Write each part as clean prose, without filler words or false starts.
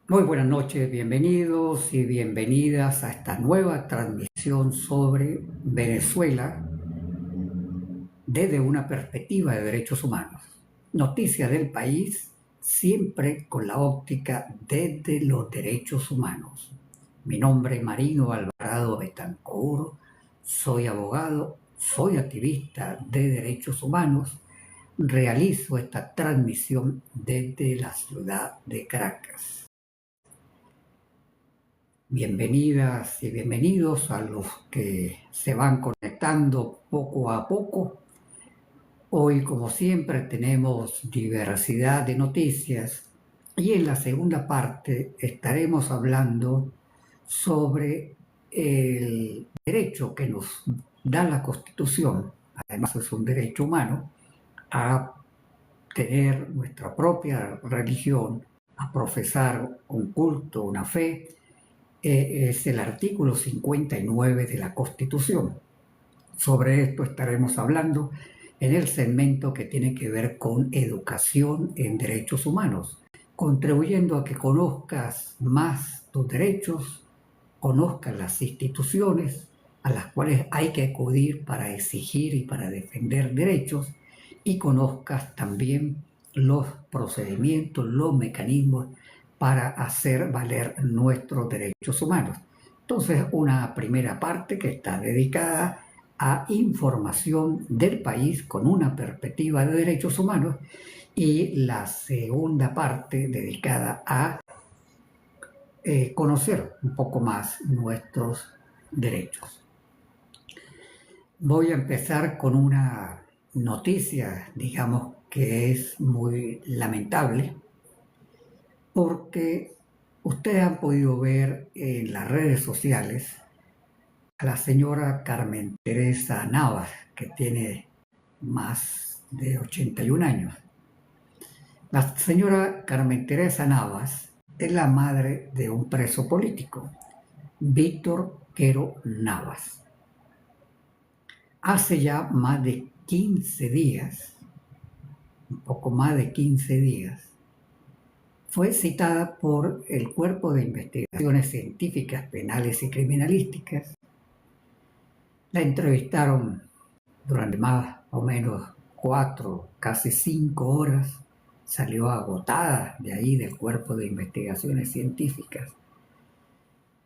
Muy buenas noches, bienvenidos y bienvenidas a esta nueva transmisión sobre Venezuela desde una perspectiva de derechos humanos. Noticias del país siempre con la óptica desde los derechos humanos. Mi nombre es Marino Alvarado Betancur, soy abogado, soy activista de derechos humanos, realizo esta transmisión desde la ciudad de Caracas. Bienvenidas y bienvenidos a los que se van conectando poco a poco. Hoy, como siempre, tenemos diversidad de noticias y en la segunda parte estaremos hablando sobre el derecho que nos da la Constitución, además es un derecho humano, a tener nuestra propia religión, a profesar un culto, una fe. Es el artículo 59 de la Constitución. Sobre esto estaremos hablando en el segmento que tiene que ver con educación en derechos humanos, contribuyendo a que conozcas más tus derechos, conozcas las instituciones a las cuales hay que acudir para exigir y para defender derechos y conozcas también los procedimientos, los mecanismos para hacer valer nuestros derechos humanos. Entonces, una primera parte que está dedicada a información del país con una perspectiva de derechos humanos y la segunda parte dedicada a conocer un poco más nuestros derechos. Voy a empezar con una noticia, digamos, que es muy lamentable, porque ustedes han podido ver en las redes sociales a la señora Carmen Teresa Navas, que tiene más de 81 años. La señora Carmen Teresa Navas es la madre de un preso político, Víctor Quero Navas. Hace ya más de 15 días, un poco más de 15 días, fue citada por el Cuerpo de Investigaciones Científicas, Penales y Criminalísticas. La entrevistaron durante más o menos 4, casi 5 horas. Salió agotada de ahí del Cuerpo de Investigaciones Científicas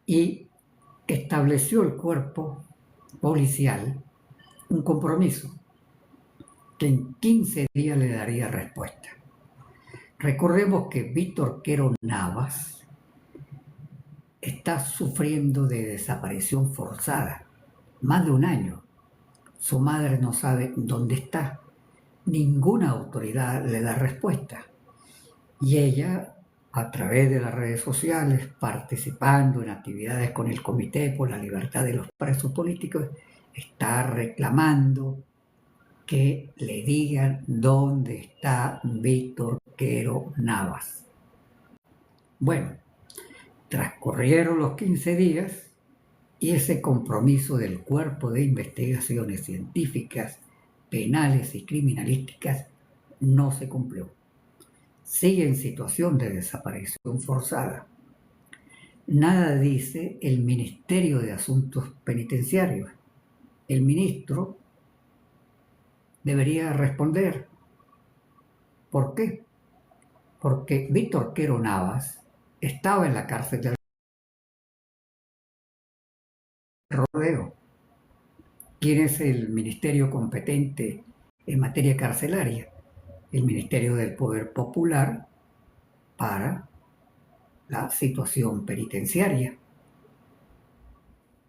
y estableció el cuerpo policial un compromiso que en 15 días le daría respuesta. Recordemos que Víctor Quero Navas está sufriendo de desaparición forzada, más de un año. Su madre no sabe dónde está. Ninguna autoridad le da respuesta. Y ella, a través de las redes sociales, participando en actividades con el Comité por la Libertad de los Presos Políticos, está reclamando que le digan dónde está Víctor Quero Navas. Bueno, transcurrieron los 15 días y ese compromiso del Cuerpo de Investigaciones Científicas, Penales y Criminalísticas no se cumplió. Sigue en situación de desaparición forzada. Nada dice el Ministerio de Asuntos Penitenciarios. El ministro debería responder. ¿Por qué? Porque Víctor Quero Navas estaba en la cárcel del Rodeo. ¿Quién es el ministerio competente en materia carcelaria? El Ministerio del Poder Popular para la situación penitenciaria.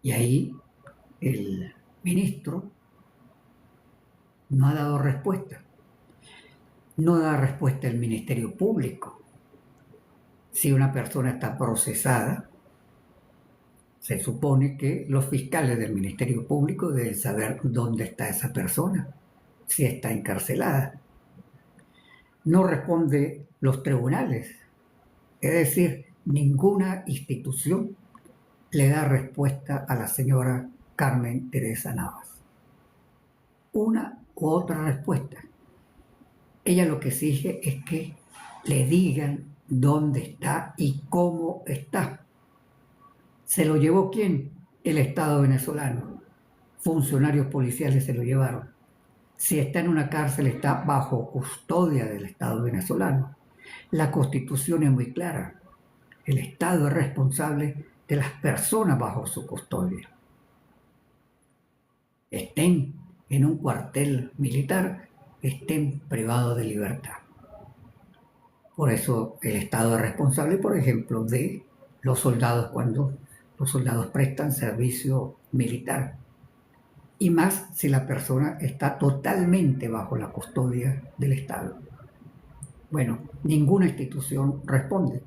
Y ahí el ministro no ha dado respuesta. No da respuesta el Ministerio Público. Si una persona está procesada, se supone que los fiscales del Ministerio Público deben saber dónde está esa persona, si está encarcelada. No responde los tribunales, es decir, ninguna institución le da respuesta a la señora Carmen Teresa Navas. Una u otra respuesta. Ella lo que exige es que le digan dónde está y cómo está. ¿Se lo llevó quién? El Estado venezolano. Funcionarios policiales se lo llevaron. Si está en una cárcel, está bajo custodia del Estado venezolano. La Constitución es muy clara. El Estado es responsable de las personas bajo su custodia. Estén en un cuartel militar, estén privados de libertad. Por eso el Estado es responsable, por ejemplo, de los soldados cuando los soldados prestan servicio militar. Y más si la persona está totalmente bajo la custodia del Estado. Bueno, ninguna institución responde,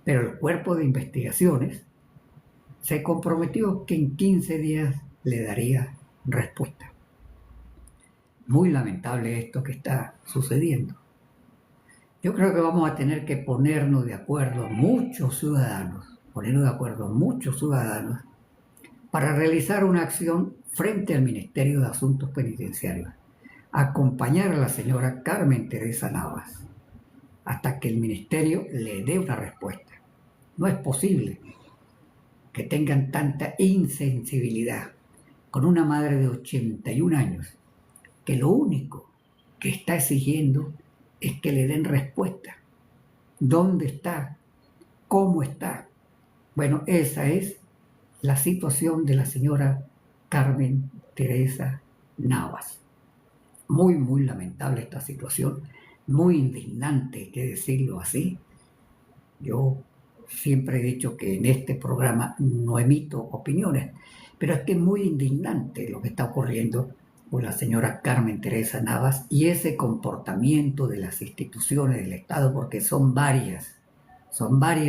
pero el Cuerpo de Investigaciones se comprometió que en 15 días le daría respuesta. Muy lamentable esto que está sucediendo. Yo creo que vamos a tener que ponernos de acuerdo muchos ciudadanos, para realizar una acción frente al Ministerio de Asuntos Penitenciarios, acompañar a la señora Carmen Teresa Navas hasta que el ministerio le dé una respuesta. No es posible que tengan tanta insensibilidad con una madre de 81 años, que lo único que está exigiendo es que le den respuesta. ¿Dónde está? ¿Cómo está? Bueno, esa es la situación de la señora Carmen Teresa Navas. Muy, muy lamentable esta situación, muy indignante, hay que decirlo así. Yo siempre he dicho que en este programa no emito opiniones, pero es que es muy indignante lo que está ocurriendo con la señora Carmen Teresa Navas y ese comportamiento de las instituciones del Estado, porque son varias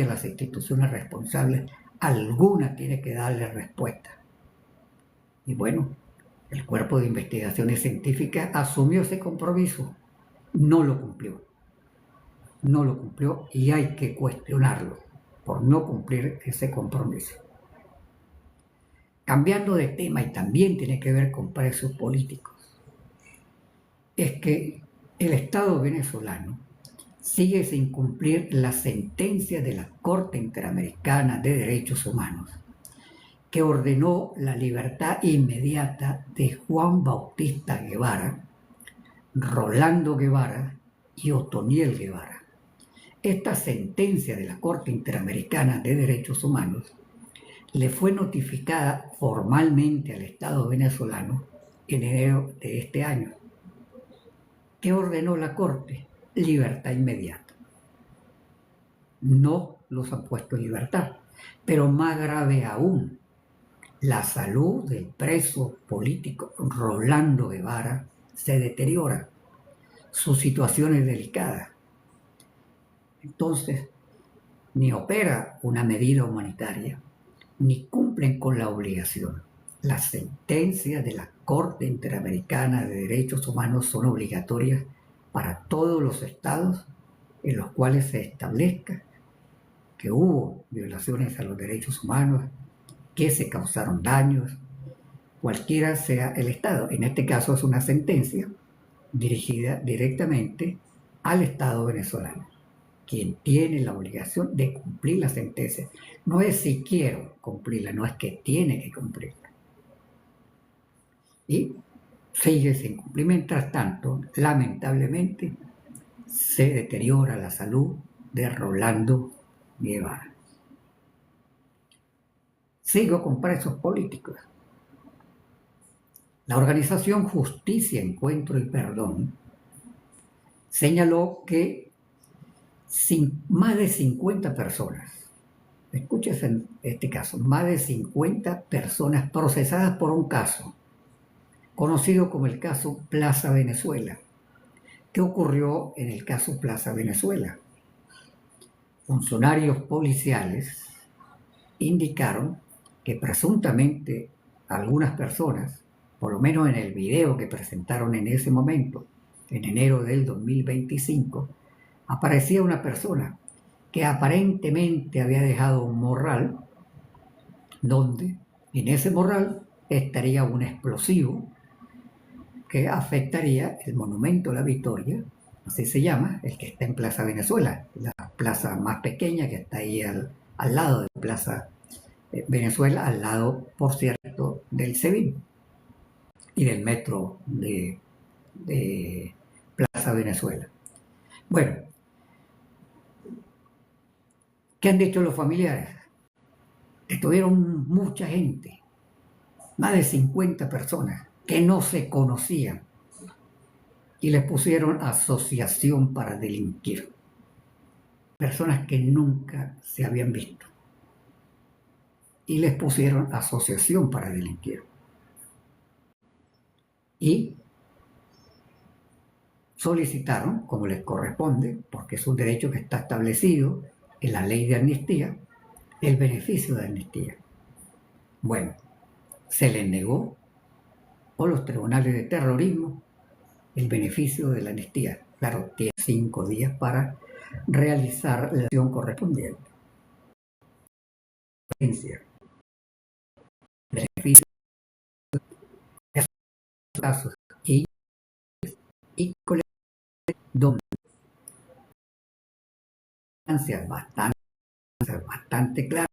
las instituciones responsables, alguna tiene que darle respuesta. Y bueno, el Cuerpo de Investigaciones Científicas asumió ese compromiso, no lo cumplió y hay que cuestionarlo por no cumplir ese compromiso. Cambiando de tema, y también tiene que ver con presos políticos, es que el Estado venezolano sigue sin cumplir la sentencia de la Corte Interamericana de Derechos Humanos, que ordenó la libertad inmediata de Juan Bautista Guevara, Rolando Guevara y Otoniel Guevara. Esta sentencia de la Corte Interamericana de Derechos Humanos le fue notificada formalmente al Estado venezolano en enero de este año. ¿Qué ordenó la Corte? Libertad inmediata. No los han puesto en libertad, pero más grave aún, la salud del preso político Rolando Guevara se deteriora, su situación es delicada. Entonces, ni opera una medida humanitaria, ni cumplen con la obligación. Las sentencias de la Corte Interamericana de Derechos Humanos son obligatorias para todos los estados en los cuales se establezca que hubo violaciones a los derechos humanos, que se causaron daños, cualquiera sea el estado. En este caso es una sentencia dirigida directamente al Estado venezolano, quien tiene la obligación de cumplir la sentencia. No es si quiero cumplirla, no es que tiene que cumplirla. Y sigue sin cumplir. Mientras tanto, lamentablemente, se deteriora la salud de Rolando Guevara. Sigo con presos políticos. La organización Justicia, Encuentro y Perdón señaló que más de 50 personas, escúchese en este caso, más de 50 personas procesadas por un caso conocido como el caso Plaza Venezuela. ¿Qué ocurrió en el caso Plaza Venezuela? Funcionarios policiales indicaron que presuntamente algunas personas, por lo menos en el video que presentaron en ese momento, en enero del 2025, aparecía una persona que aparentemente había dejado un morral donde en ese morral estaría un explosivo que afectaría el Monumento a la Victoria, así se llama, el que está en Plaza Venezuela, la plaza más pequeña que está ahí al lado de Plaza Venezuela, al lado, por cierto, del SEBIN y del metro de Plaza Venezuela. Bueno, ¿qué han dicho los familiares? Estuvieron mucha gente, más de 50 personas que no se conocían y les pusieron asociación para delinquir. Personas que nunca se habían visto y les pusieron asociación para delinquir. Y solicitaron, como les corresponde, porque es un derecho que está establecido en la ley de amnistía, el beneficio de amnistía. Bueno, se les negó por los tribunales de terrorismo el beneficio de la amnistía. Claro, tiene 5 días para realizar la acción correspondiente. Beneficio de casos y donde bastante claras,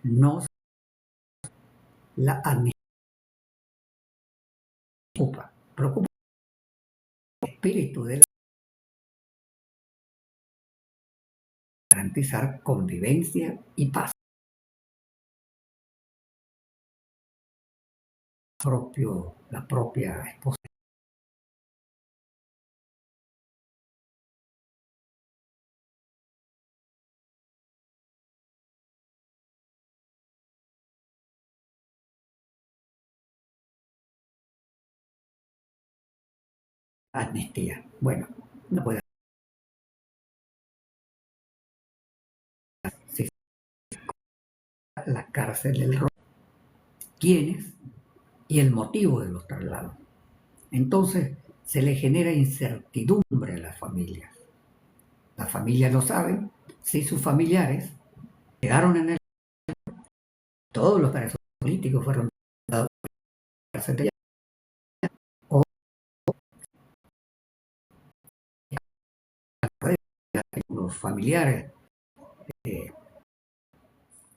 no la amnistía preocupa el espíritu de garantizar convivencia y paz. La propia esposa. Amnistía. Bueno, no puede ser la cárcel del rol. ¿Quiénes? Y el motivo de los traslados. Entonces se le genera incertidumbre a las familias. Las familias lo saben, si sus familiares quedaron en el... Todos los presos políticos fueron dados a la cárcel de o los familiares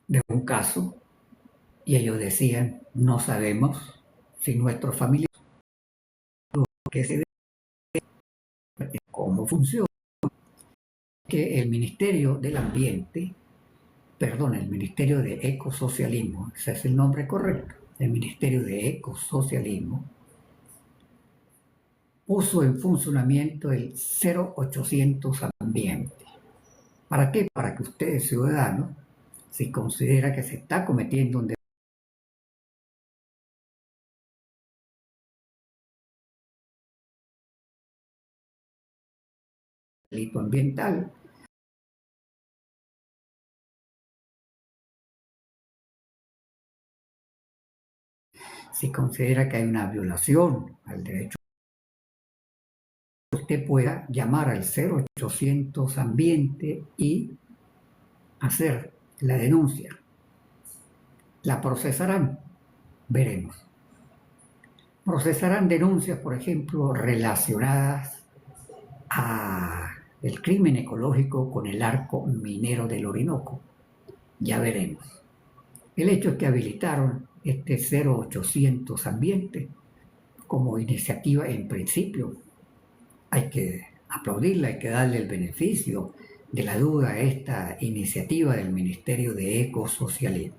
de un caso, y ellos decían, no sabemos si nuestros familiares que se cómo funciona, que el Ministerio del Ambiente, el Ministerio de Ecosocialismo, ese es el nombre correcto, el Ministerio de Ecosocialismo, puso en funcionamiento el 0800 Ambiente. ¿Para qué? Para que ustedes, ciudadanos, si considera que se está cometiendo un delito ambiental, si considera que hay una violación al derecho, usted pueda llamar al 0800 Ambiente y hacer la denuncia. La procesarán, veremos. Procesarán denuncias, por ejemplo, relacionadas a el crimen ecológico con el arco minero del Orinoco. Ya veremos. El hecho es que habilitaron este 0800 Ambiente como iniciativa en principio. Hay que aplaudirla, hay que darle el beneficio de la duda a esta iniciativa del Ministerio de Ecosocialismo.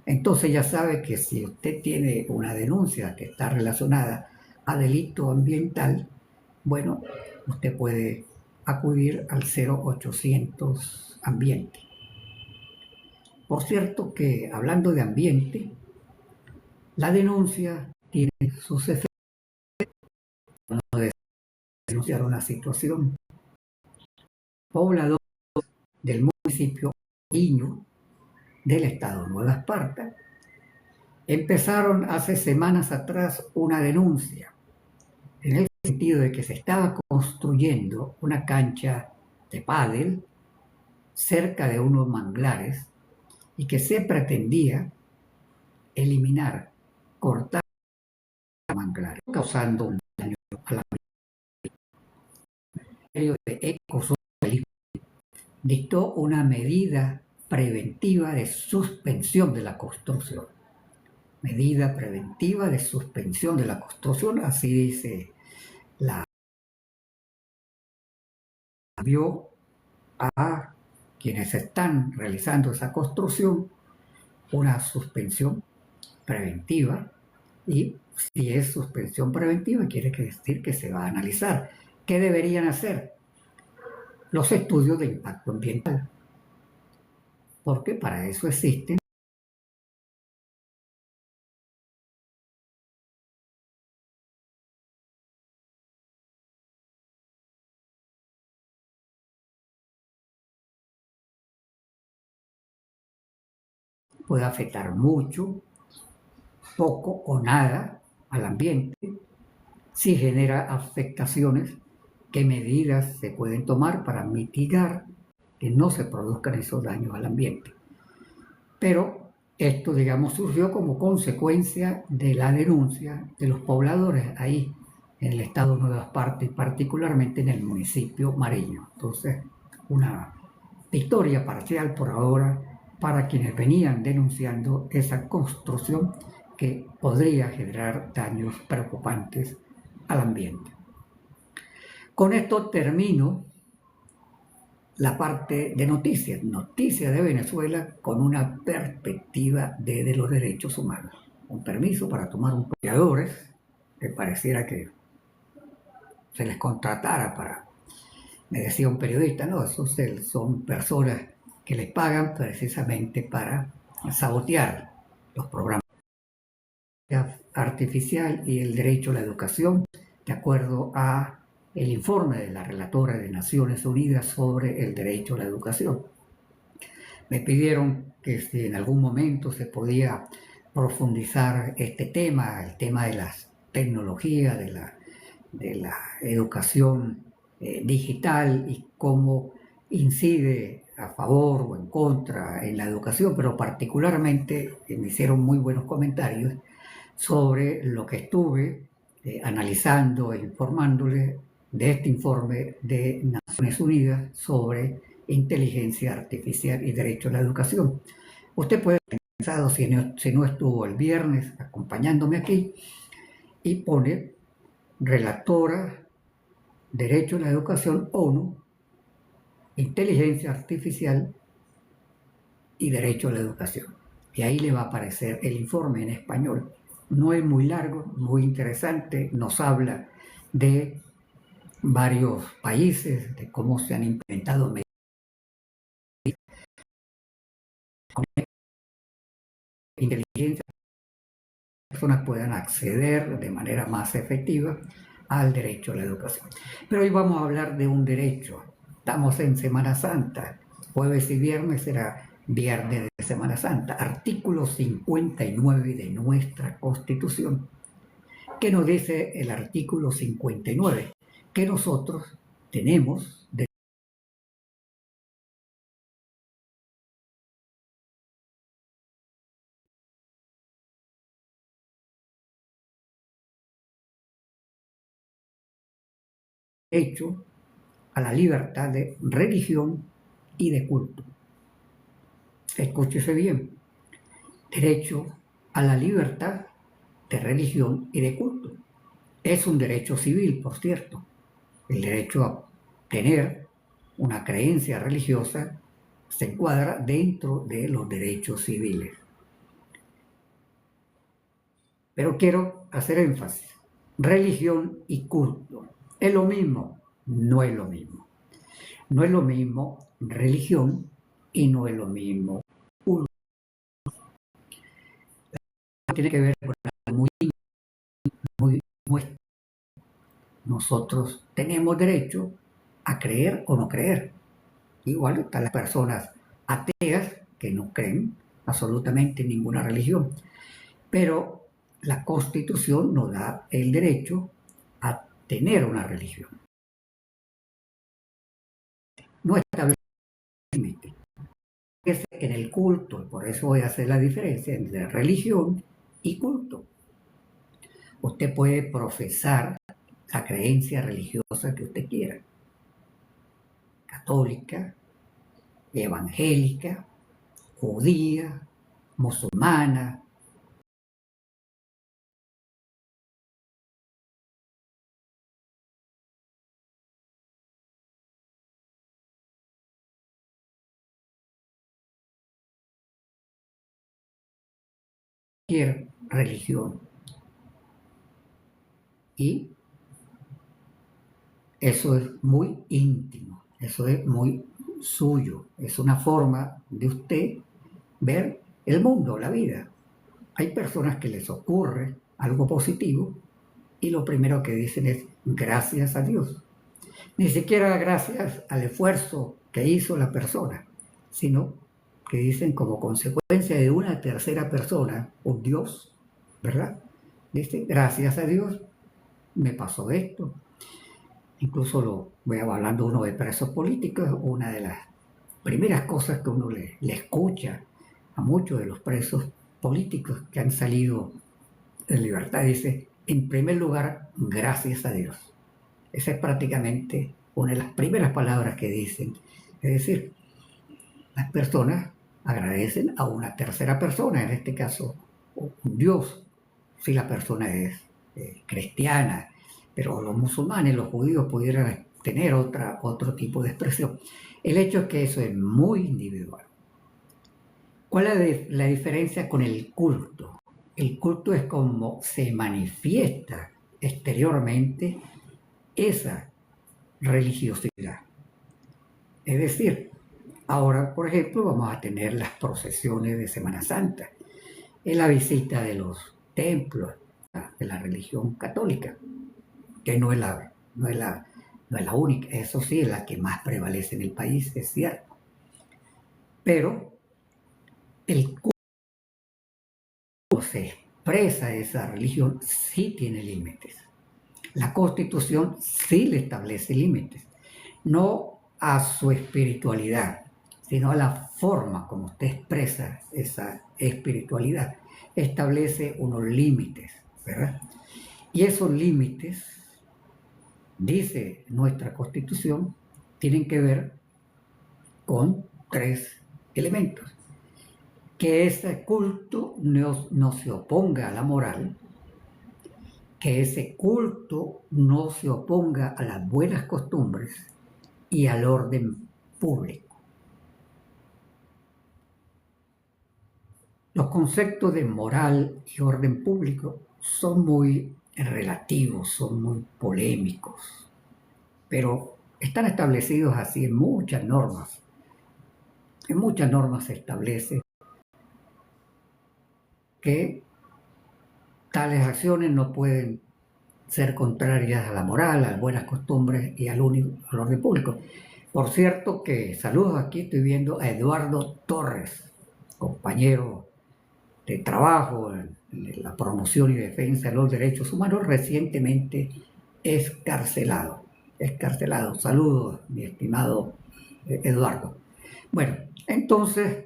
Entonces ya sabe que si usted tiene una denuncia que está relacionada a delito ambiental, bueno, usted puede acudir al 0800 Ambiente. Por cierto que hablando de ambiente, la denuncia tiene sus efectos. No denunciar una situación. Pobladores del municipio Iño del estado Nueva Esparta empezaron hace semanas atrás una denuncia en el sentido de que se estaba construyendo una cancha de pádel cerca de unos manglares y que se pretendía eliminar, cortar los manglares, causando un daño a la Ministerio de Ecosocialismo dictó una medida preventiva de suspensión de la construcción. Medida preventiva de suspensión de la construcción, así dice la vio a quienes están realizando esa construcción una suspensión preventiva, y si es suspensión preventiva quiere decir que se va a analizar qué deberían hacer los estudios de impacto ambiental, porque para eso existen. Puede afectar mucho, poco o nada al ambiente. Si genera afectaciones, ¿qué medidas se pueden tomar para mitigar que no se produzcan esos daños al ambiente? Pero esto, digamos, surgió como consecuencia de la denuncia de los pobladores ahí en el estado de Nueva Esparta y particularmente en el municipio Mariño. Entonces, una victoria parcial por ahora para quienes venían denunciando esa construcción que podría generar daños preocupantes al ambiente. Con esto termino la parte de noticias de Venezuela con una perspectiva de los derechos humanos. Un permiso para tomar un peleadores que pareciera que se les contratara para, me decía un periodista, no, esos son personas que les pagan precisamente para sabotear los programas artificial y el derecho a la educación, de acuerdo a el informe de la relatora de Naciones Unidas sobre el derecho a la educación. Me pidieron que si en algún momento se podía profundizar este tema, el tema de las tecnologías, de la educación digital y cómo incide a favor o en contra en la educación, pero particularmente me hicieron muy buenos comentarios sobre lo que estuve analizando e informándole de este informe de Naciones Unidas sobre inteligencia artificial y derecho a la educación. Usted puede haber pensado, si no estuvo el viernes acompañándome aquí, y pone relatora Derecho a la Educación ONU, Inteligencia Artificial y Derecho a la Educación. Y ahí le va a aparecer el informe en español. No es muy largo, muy interesante, nos habla de varios países, de cómo se han implementado medidas con inteligencia, que las personas puedan acceder de manera más efectiva al derecho a la educación. Pero hoy vamos a hablar de un derecho. Estamos en Semana Santa, jueves y viernes será viernes de Semana Santa, artículo 59 de nuestra Constitución. ¿Qué nos dice el artículo 59? Que nosotros tenemos derecho a la libertad de religión y de culto. Escúchese bien, derecho a la libertad de religión y de culto. Es un derecho civil, por cierto. El derecho a tener una creencia religiosa se encuadra dentro de los derechos civiles. Pero quiero hacer énfasis. Religión y culto. ¿Es lo mismo? No es lo mismo. No es lo mismo religión y no es lo mismo culto. Tiene que ver con algo muy nuestro. Nosotros tenemos derecho a creer o no creer. Igual están las personas ateas que no creen absolutamente en ninguna religión. Pero la Constitución nos da el derecho a tener una religión. No establece límite. En el culto, por eso voy a hacer la diferencia entre religión y culto. Usted puede profesar la creencia religiosa que usted quiera, católica, evangélica, judía, musulmana, cualquier religión. Y eso es muy íntimo, eso es muy suyo, es una forma de usted ver el mundo, la vida. Hay personas que les ocurre algo positivo y lo primero que dicen es gracias a Dios. Ni siquiera gracias al esfuerzo que hizo la persona, sino que dicen como consecuencia de una tercera persona, un Dios, ¿verdad? Dice, gracias a Dios me pasó esto. Incluso lo voy hablando uno de presos políticos, una de las primeras cosas que uno le escucha a muchos de los presos políticos que han salido en libertad, dice, en primer lugar, gracias a Dios. Esa es prácticamente una de las primeras palabras que dicen. Es decir, las personas agradecen a una tercera persona, en este caso, un Dios, si la persona es cristiana, pero los musulmanes, los judíos pudieran tener otro tipo de expresión. El hecho es que eso es muy individual. ¿Cuál es la diferencia con el culto? El culto es como se manifiesta exteriormente esa religiosidad. Es decir, ahora, por ejemplo, vamos a tener las procesiones de Semana Santa, en la visita de los templos de la religión católica, que no es la única, eso sí, es la que más prevalece en el país, es cierto. Pero el cómo se expresa esa religión sí tiene límites. La Constitución sí le establece límites, no a su espiritualidad, sino a la forma como usted expresa esa espiritualidad. Establece unos límites, ¿verdad? Y esos límites, dice nuestra Constitución, tienen que ver con tres elementos. Que ese culto no se oponga a la moral, que ese culto no se oponga a las buenas costumbres y al orden público. Los conceptos de moral y orden público son muy relativos, son muy polémicos, pero están establecidos así en muchas normas. En muchas normas se establece que tales acciones no pueden ser contrarias a la moral, a las buenas costumbres y al orden público. Por cierto que saludos, aquí estoy viendo a Eduardo Torres, compañero de trabajo en la promoción y defensa de los derechos humanos, recientemente escarcelado. Saludos, mi estimado Eduardo. Bueno, entonces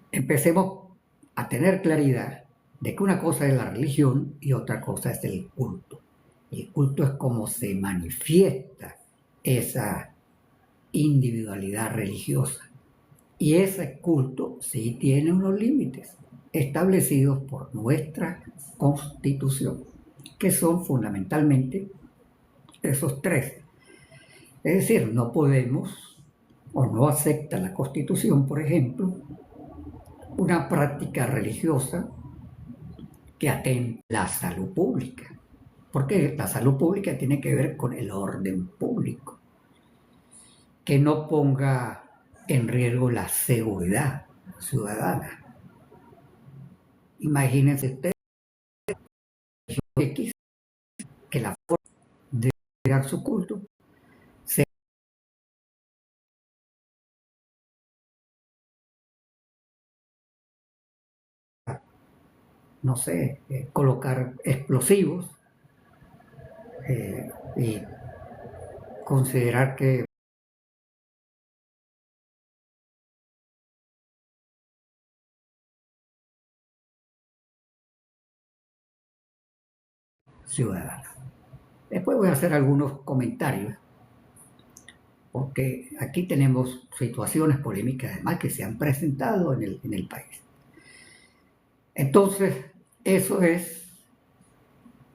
empecemos a tener claridad de que una cosa es la religión y otra cosa es el culto. El culto es como se manifiesta esa individualidad religiosa. Y ese culto sí tiene unos límites establecidos por nuestra Constitución, que son fundamentalmente esos tres. Es decir, no podemos o no acepta la Constitución, por ejemplo, una práctica religiosa que atente a la salud pública, porque la salud pública tiene que ver con el orden público, que no ponga en riesgo la seguridad ciudadana. Imagínense ustedes X, que la forma de crear su culto sea, no sé, colocar explosivos y considerar que ciudadana. Después voy a hacer algunos comentarios, porque aquí tenemos situaciones polémicas además que se han presentado en el país. Entonces, eso es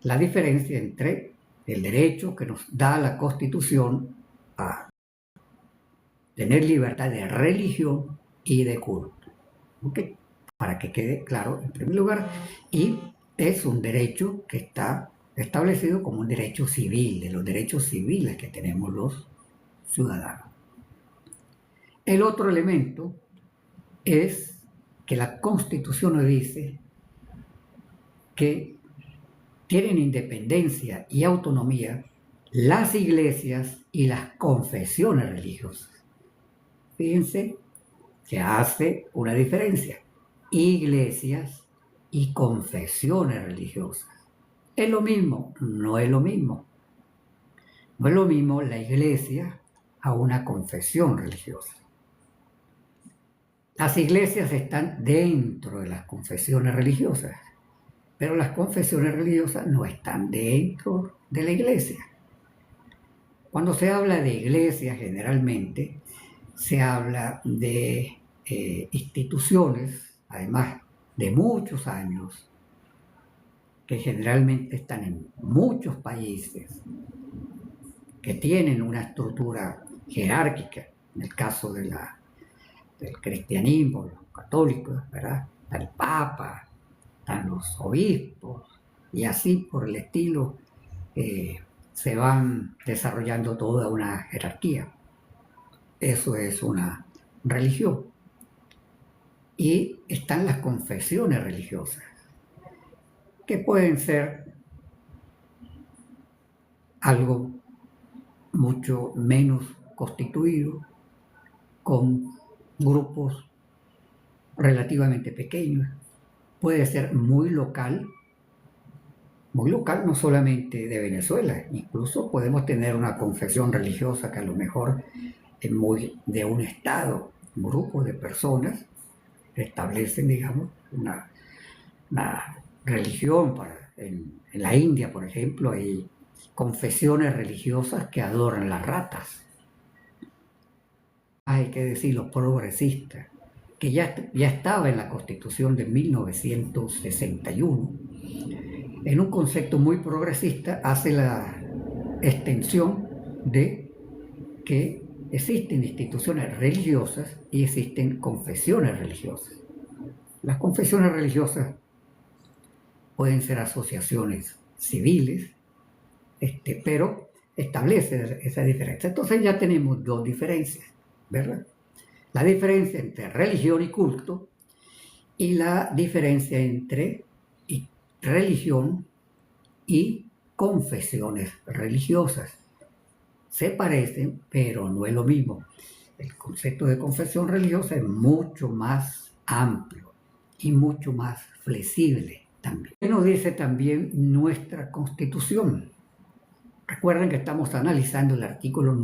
la diferencia entre el derecho que nos da la Constitución a tener libertad de religión y de culto. ¿Ok? Para que quede claro en primer lugar, y es un derecho que está establecido como un derecho civil, de los derechos civiles que tenemos los ciudadanos. El otro elemento es que la Constitución nos dice que tienen independencia y autonomía las iglesias y las confesiones religiosas. Fíjense que hace una diferencia. Iglesias y confesiones religiosas. ¿Es lo mismo? No es lo mismo. No es lo mismo la iglesia a una confesión religiosa. Las iglesias están dentro de las confesiones religiosas, pero las confesiones religiosas no están dentro de la iglesia. Cuando se habla de iglesia, generalmente se habla de instituciones, además de muchos años, que generalmente están en muchos países, que tienen una estructura jerárquica, en el caso del cristianismo, los católicos, ¿verdad? Está el Papa, están los obispos, y así por el estilo se van desarrollando toda una jerarquía. Eso es una religión. Y están las confesiones religiosas, que pueden ser algo mucho menos constituido, con grupos relativamente pequeños. Puede ser muy local no solamente de Venezuela, incluso podemos tener una confesión religiosa que a lo mejor es muy de un estado, un grupo de personas establecen, digamos, una religión. En la India, por ejemplo, hay confesiones religiosas que adoran las ratas. Hay que decirlo, progresista, que ya estaba en la Constitución de 1961. En un concepto muy progresista hace la extensión de que existen instituciones religiosas y existen confesiones religiosas. Las confesiones religiosas pueden ser asociaciones civiles, pero establece esa diferencia. Entonces ya tenemos dos diferencias, ¿verdad? La diferencia entre religión y culto y la diferencia entre religión y confesiones religiosas. Se parecen, pero no es lo mismo. El concepto de confesión religiosa es mucho más amplio y mucho más flexible también. ¿Qué nos dice también nuestra Constitución? Recuerden que estamos analizando el artículo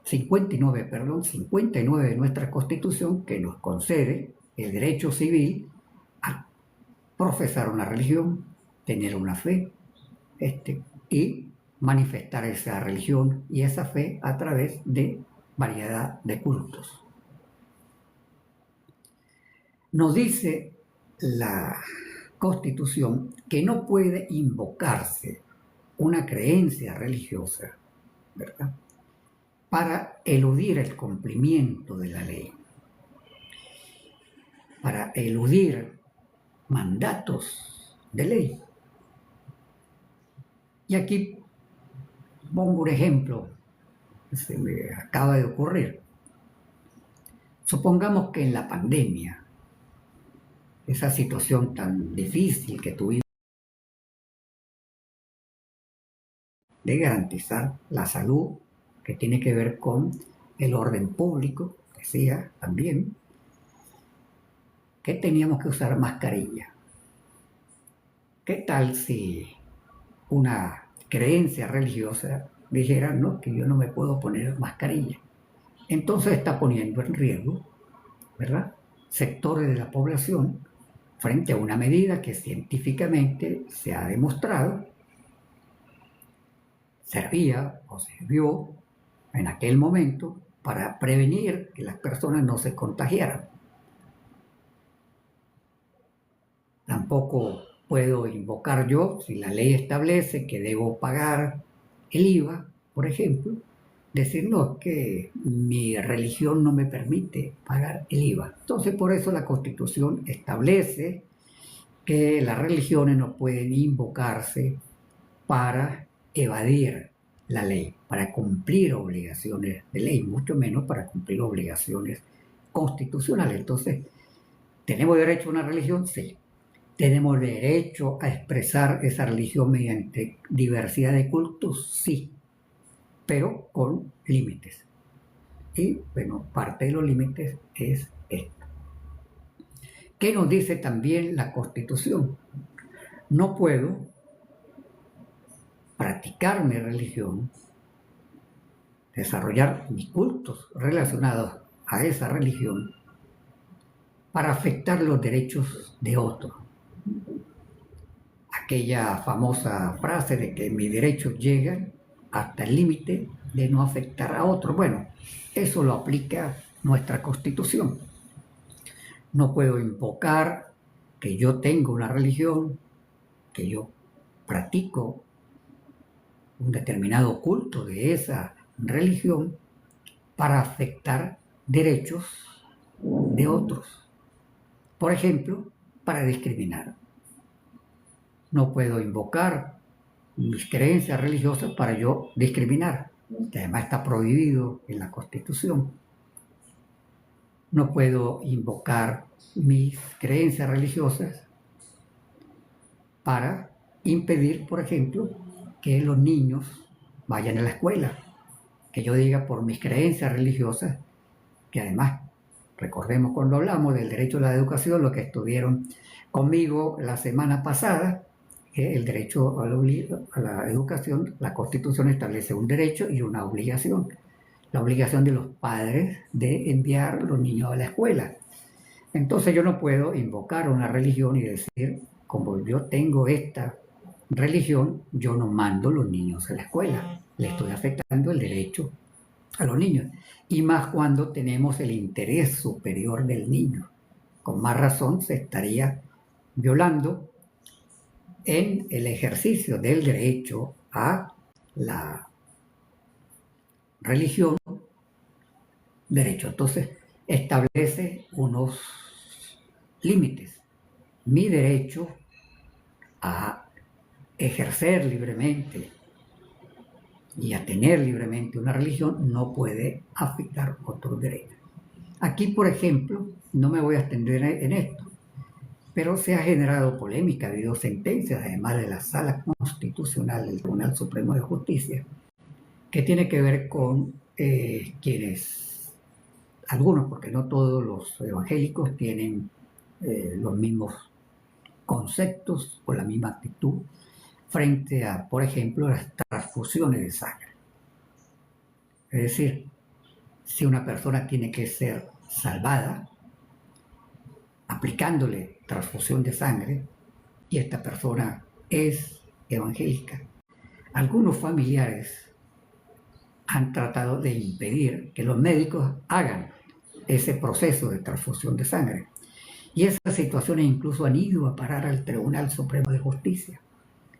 59 de nuestra Constitución, que nos concede el derecho civil a profesar una religión, tener una fe, y manifestar esa religión y esa fe a través de variedad de cultos. Nos dice la Constitución que no puede invocarse una creencia religiosa, ¿verdad?, para eludir el cumplimiento de la ley, para eludir mandatos de ley. Y aquí pongo un ejemplo que se me acaba de ocurrir. Supongamos que en la pandemia, esa situación tan difícil que tuvimos de garantizar la salud, que tiene que ver con el orden público, decía también que teníamos que usar mascarilla. ¿Qué tal si una creencia religiosa dijera, no, que yo no me puedo poner mascarilla? Entonces está poniendo en riesgo, ¿verdad?, sectores de la población frente a una medida que científicamente se ha demostrado servía o sirvió, en aquel momento para prevenir que las personas no se contagiaran. Tampoco puedo invocar yo, si la ley establece que debo pagar el IVA, por ejemplo, decir, no, es que mi religión no me permite pagar el IVA. Entonces, por eso la Constitución establece que las religiones no pueden invocarse para evadir la ley, para cumplir obligaciones de ley, mucho menos para cumplir obligaciones constitucionales. Entonces, ¿tenemos derecho a una religión? Sí. ¿Tenemos derecho a expresar esa religión mediante diversidad de cultos? Sí, pero con límites. Y, bueno, parte de los límites es esto. ¿Qué nos dice también la Constitución? No puedo practicar mi religión, desarrollar mis cultos relacionados a esa religión para afectar los derechos de otros. Aquella famosa frase de que mis derechos llegan hasta el límite de no afectar a otros. Bueno, eso lo aplica nuestra Constitución. No puedo invocar que yo tengo una religión, que yo practico un determinado culto de esa religión para afectar derechos de otros. Por ejemplo, para discriminar. No puedo invocar mis creencias religiosas para yo discriminar, que además está prohibido en la Constitución. No puedo invocar mis creencias religiosas para impedir, por ejemplo, que los niños vayan a la escuela. Que yo diga por mis creencias religiosas, que además, recordemos cuando hablamos del derecho a la educación, lo que estuvieron conmigo la semana pasada, que el derecho a la educación, la Constitución establece un derecho y una obligación. La obligación de los padres de enviar a los niños a la escuela. Entonces yo no puedo invocar una religión y decir, como yo tengo esta religión, yo no mando a los niños a la escuela. Le estoy afectando el derecho a los niños. Y más cuando tenemos el interés superior del niño. Con más razón se estaría violando en el ejercicio del derecho a la religión, derecho. Entonces, establece unos límites. Mi derecho a ejercer libremente y a tener libremente una religión no puede afectar otros derechos. Aquí, por ejemplo, no me voy a extender en esto, pero se ha generado polémica, ha habido sentencias, además de la Sala Constitucional del Tribunal Supremo de Justicia, que tiene que ver con quienes, algunos, porque no todos los evangélicos tienen los mismos conceptos o la misma actitud frente a, por ejemplo, las transfusiones de sangre. Es decir, si una persona tiene que ser salvada aplicándole transfusión de sangre y esta persona es evangélica, algunos familiares han tratado de impedir que los médicos hagan ese proceso de transfusión de sangre. Y esas situaciones incluso han ido a parar al Tribunal Supremo de Justicia.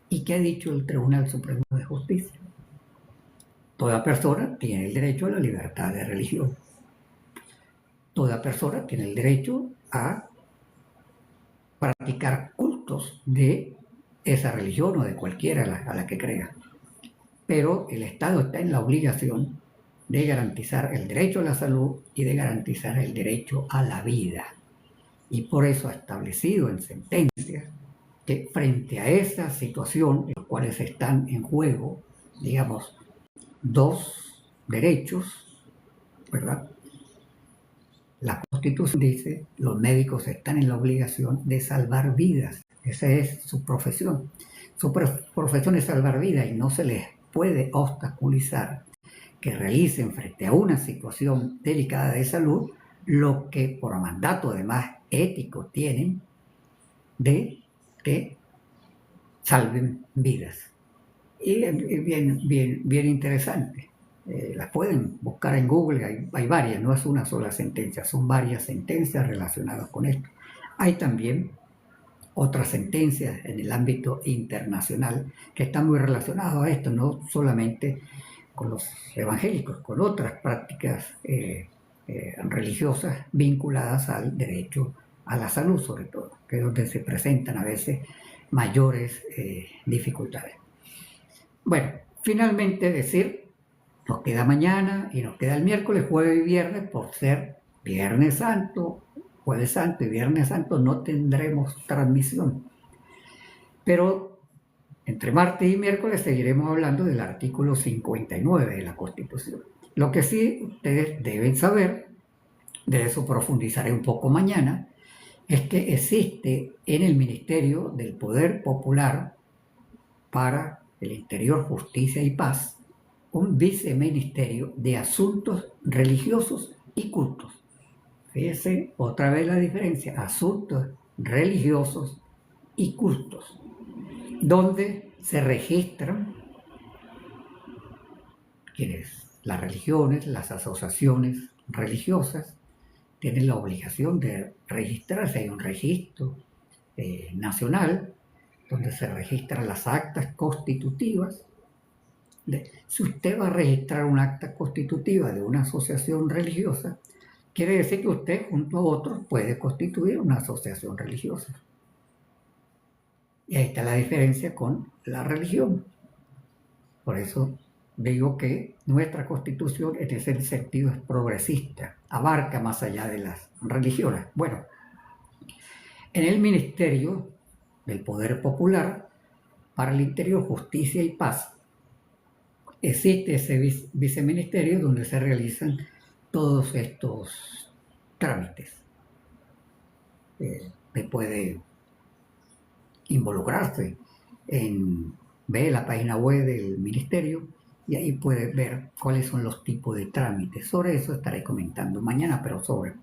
¿Y qué ha dicho el Tribunal Supremo de Justicia? Toda persona tiene el derecho a la libertad de religión. Toda persona tiene el derecho a practicar cultos de esa religión o de cualquiera a la que crea. Pero el Estado está en la obligación de garantizar el derecho a la salud y de garantizar el derecho a la vida. Y por eso ha establecido en sentencias que frente a esa situación, en los cuales están en juego, digamos, dos derechos, ¿verdad? La Constitución dice, los médicos están en la obligación de salvar vidas. Esa es su profesión. Su profesión es salvar vidas y no se les puede obstaculizar que realicen frente a una situación delicada de salud lo que por mandato además ético tienen de que salven vidas. Y es bien interesante. las pueden buscar en Google, hay varias, no es una sola sentencia, son varias sentencias relacionadas con esto. Hay también otras sentencias en el ámbito internacional que están muy relacionadas a esto, no solamente con los evangélicos, con otras prácticas religiosas vinculadas al derecho a la salud, sobre todo, que es donde se presentan a veces mayores dificultades. Bueno, finalmente decir, nos queda mañana y nos queda el miércoles, jueves y viernes, por ser Viernes Santo, Jueves Santo y Viernes Santo no tendremos transmisión. Pero entre martes y miércoles seguiremos hablando del artículo 59 de la Constitución. Lo que sí ustedes deben saber, de eso profundizaré un poco mañana, es que existe en el Ministerio del Poder Popular para el Interior, Justicia y Paz un viceministerio de Asuntos Religiosos y Cultos. Fíjense otra vez la diferencia, asuntos religiosos y cultos, donde se registran las religiones, las asociaciones religiosas, tienen la obligación de registrarse. Hay un registro nacional donde se registran las actas constitutivas. Si usted va a registrar una acta constitutiva de una asociación religiosa, quiere decir que usted junto a otros puede constituir una asociación religiosa. Y ahí está la diferencia con la religión. Por eso digo que nuestra Constitución en ese sentido es progresista, abarca más allá de las religiones. Bueno, en el Ministerio del Poder Popular para el Interior, Justicia y Paz existe ese viceministerio donde se realizan todos estos trámites. Usted puede involucrarse ve la página web del ministerio y ahí puede ver cuáles son los tipos de trámites. Sobre eso estaré comentando mañana, pero sobre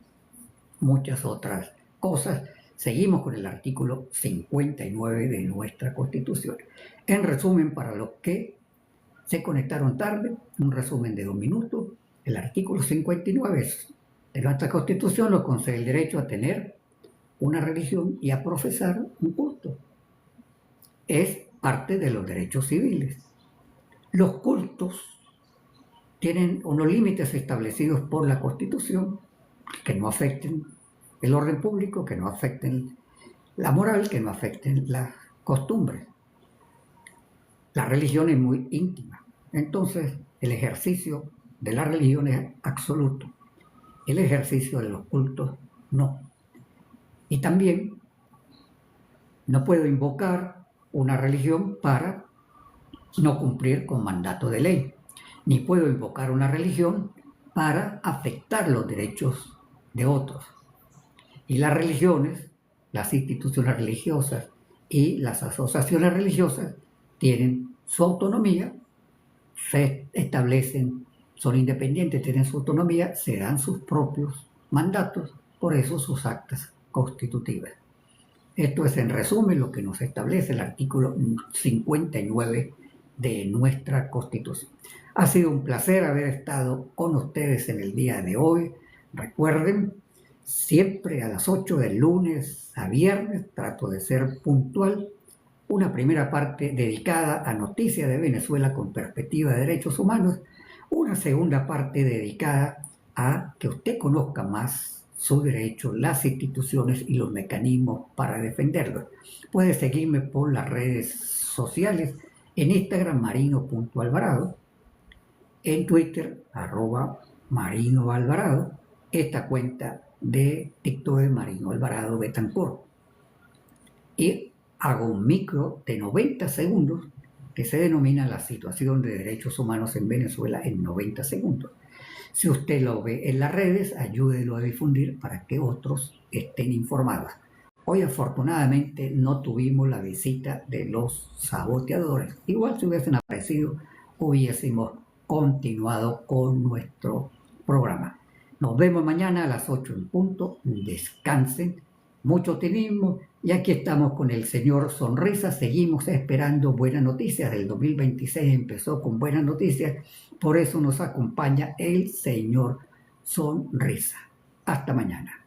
muchas otras cosas. Seguimos con el artículo 59 de nuestra Constitución. En resumen, para los que se conectaron tarde, un resumen de 2 minutos. El artículo 59 de nuestra Constitución nos concede el derecho a tener una religión y a profesar un culto. Es parte de los derechos civiles. Los cultos tienen unos límites establecidos por la Constitución que no afecten el orden público, que no afecten la moral, que no afecten las costumbres. La religión es muy íntima. Entonces, el ejercicio de la religión es absoluto. El ejercicio de los cultos no. Y también no puedo invocar una religión para no cumplir con mandato de ley, ni puedo invocar una religión para afectar los derechos de otros. Y las religiones, las instituciones religiosas y las asociaciones religiosas tienen su autonomía, se establecen, son independientes, tienen su autonomía, se dan sus propios mandatos, por eso sus actas constitutivas. Esto es en resumen lo que nos establece el artículo 59 de nuestra Constitución. Ha sido un placer haber estado con ustedes en el día de hoy. Recuerden, siempre a las 8 del lunes a viernes, trato de ser puntual, una primera parte dedicada a noticias de Venezuela con perspectiva de derechos humanos, una segunda parte dedicada a que usted conozca más su derecho, las instituciones y los mecanismos para defenderlos. Puede seguirme por las redes sociales, en Instagram marino.alvarado, en Twitter @marinoalvarado, esta cuenta de TikTok de Marino Alvarado Betancourt. Y hago un micro de 90 segundos que se denomina la situación de derechos humanos en Venezuela en 90 segundos. Si usted lo ve en las redes, ayúdelo a difundir para que otros estén informados. Hoy afortunadamente no tuvimos la visita de los saboteadores. Igual si hubiesen aparecido, hubiésemos continuado con nuestro programa. Nos vemos mañana a las 8 en punto. Descansen mucho optimismo, y aquí estamos con el señor Sonrisa, seguimos esperando buenas noticias. El 2026 empezó con buenas noticias, por eso nos acompaña el señor Sonrisa. Hasta mañana.